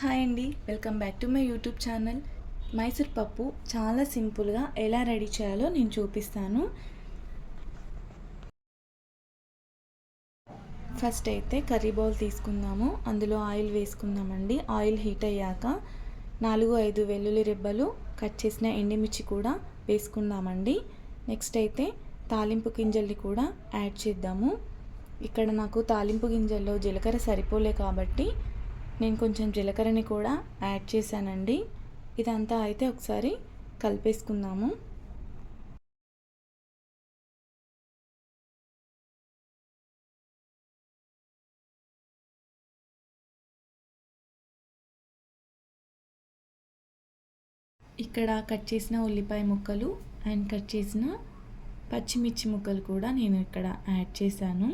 Hi అండి, welcome back to my YouTube channel. Mysore పప్పు చాలా సింపుల్గా ఎలా రెడీ చేయాలో నేను చూపిస్తాను. ఫస్ట్ అయితే కర్రీ బౌల్ తీసుకుందాము. అందులో ఆయిల్ వేసుకుందామండి. ఆయిల్ హీట్ అయ్యాక 4-5 వెల్లుల్లి రెబ్బలు, కట్ చేసిన ఎండుమిర్చి కూడా వేసుకుందామండి. నెక్స్ట్ అయితే తాలింపు గింజల్ని కూడా యాడ్ చేద్దాము. ఇక్కడ నాకు తాలింపు గింజల్లో జీలకర్ర సరిపోలే కాబట్టి నేను కొంచెం జీలకర్రని కూడా యాడ్ చేశానండి. ఇదంతా అయితే ఒకసారి కలిపేసుకుందాము. ఇక్కడ కట్ చేసిన ఉల్లిపాయ ముక్కలు అండ్ కట్ చేసిన పచ్చిమిర్చి ముక్కలు కూడా నేను ఇక్కడ యాడ్ చేశాను.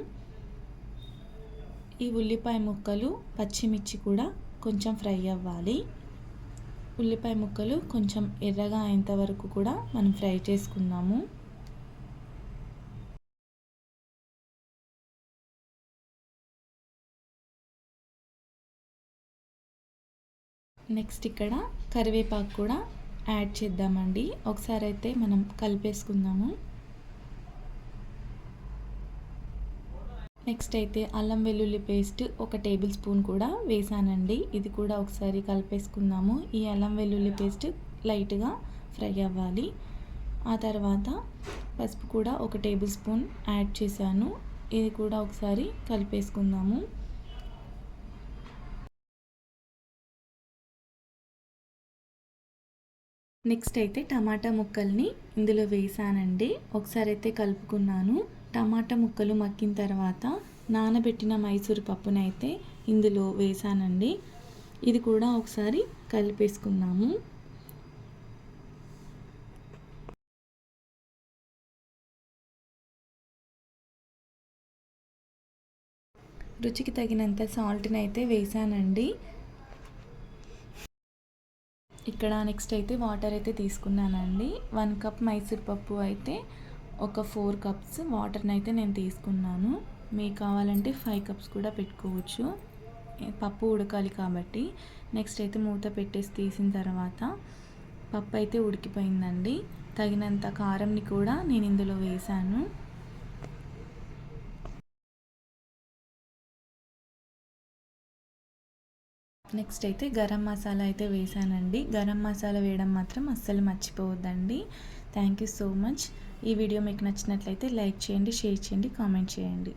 ఈ ఉల్లిపాయ ముక్కలు పచ్చిమిర్చి కూడా కొంచెం ఫ్రై అవ్వాలి. ఉల్లిపాయ ముక్కలు కొంచెం ఎర్రగా అయ్యేంత వరకు కూడా మనం ఫ్రై చేసుకుందాము. నెక్స్ట్ ఇక్కడ కరివేపాకు కూడా యాడ్ చేద్దామండి. ఒకసారి అయితే మనం కలిపేసుకుందాము. నెక్స్ట్ అయితే అల్లం వెల్లుల్లి పేస్ట్ 1 టేబుల్ స్పూన్ కూడా వేసానండి. ఇది కూడా ఒకసారి కలిపేసుకుందాము. ఈ అల్లం వెల్లుల్లి పేస్ట్ లైట్గా ఫ్రై అవ్వాలి. ఆ తర్వాత పసుపు కూడా 1 టేబుల్ స్పూన్ యాడ్ చేశాను. ఇది కూడా ఒకసారి కలిపేసుకుందాము. నెక్స్ట్ అయితే టమాటా ముక్కల్ని ఇందులో వేసానండి. ఒకసారి అయితే కలుపుకున్నాను. టమాటా ముక్కలు మగ్గిన తర్వాత నానబెట్టిన మైసూర్ పప్పునైతే ఇందులో వేసానండి. ఇది కూడా ఒకసారి కలిపేసుకుందాము. రుచికి తగినంత సాల్ట్ని అయితే వేసానండి. ఇక్కడ నెక్స్ట్ అయితే వాటర్ అయితే తీసుకున్నానండి. 1 కప్ మైసూర్ పప్పు అయితే ఒక 4 కప్స్ వాటర్ని అయితే నేను తీసుకున్నాను. మీకు కావాలంటే 5 కప్స్ కూడా పెట్టుకోవచ్చు. పప్పు ఉడకాలి కాబట్టి. నెక్స్ట్ అయితే మూత పెట్టేసి తీసిన తర్వాత పప్పు అయితే ఉడికిపోయిందండి. తగినంత కారంని కూడా నేను ఇందులో వేసాను. నెక్స్ట్ అయితే గరం మసాలా అయితే వేసానండి. గరం మసాలా వేయడం మాత్రం అస్సలు మర్చిపోవద్దండి. Thank you so much. ఈ వీడియో మీకు నచ్చినట్లయితే లైక్ చేయండి, షేర్ చేయండి, కామెంట్ చేయండి.